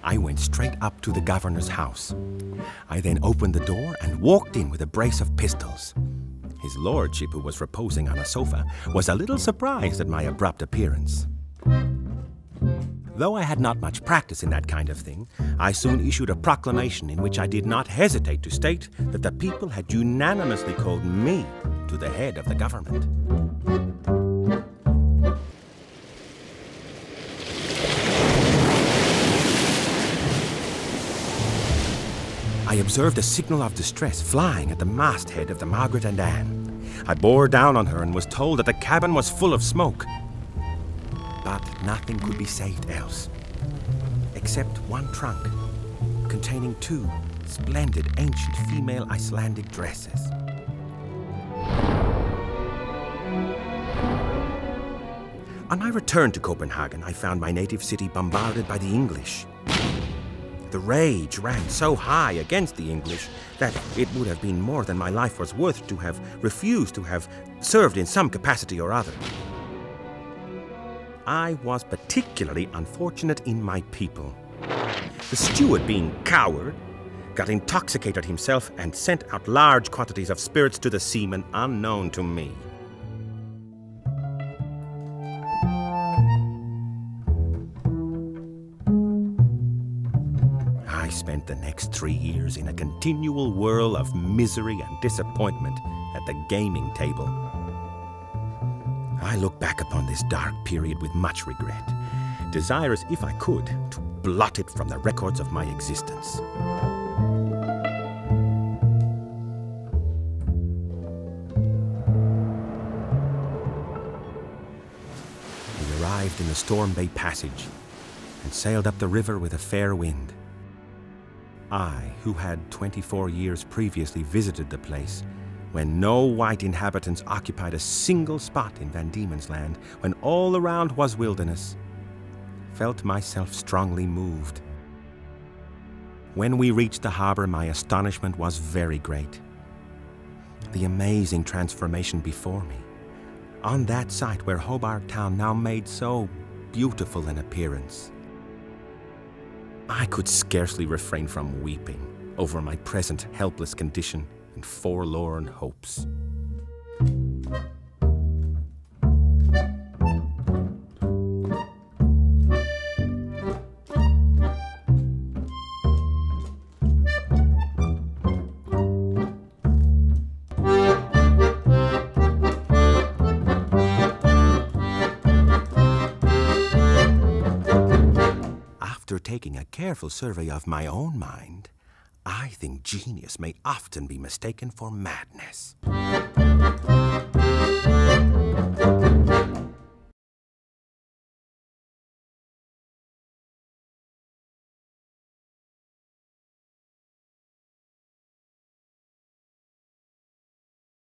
I went straight up to the governor's house. I then opened the door and walked in with a brace of pistols. His lordship, who was reposing on a sofa, was a little surprised at my abrupt appearance. Though I had not much practice in that kind of thing, I soon issued a proclamation in which I did not hesitate to state that the people had unanimously called me to the head of the government. I observed a signal of distress flying at the masthead of the Margaret and Anne. I bore down on her and was told that the cabin was full of smoke. But nothing could be saved else, except one trunk containing 2 splendid ancient female Icelandic dresses. On my return to Copenhagen, I found my native city bombarded by the English. The rage ran so high against the English that it would have been more than my life was worth to have refused to have served in some capacity or other. I was particularly unfortunate in my people. The steward, being coward, got intoxicated himself and sent out large quantities of spirits to the seamen unknown to me. I spent the next 3 years in a continual whirl of misery and disappointment at the gaming table. I look back upon this dark period with much regret, desirous, if I could, to blot it from the records of my existence. We arrived in the Storm Bay Passage and sailed up the river with a fair wind. I, who had 24 years previously visited the place, when no white inhabitants occupied a single spot in Van Diemen's Land, when all around was wilderness, felt myself strongly moved. When we reached the harbor, my astonishment was very great. The amazing transformation before me, on that site where Hobart Town now made so beautiful an appearance. I could scarcely refrain from weeping over my present helpless condition and forlorn hopes. After taking a careful survey of my own mind, I think genius may often be mistaken for madness.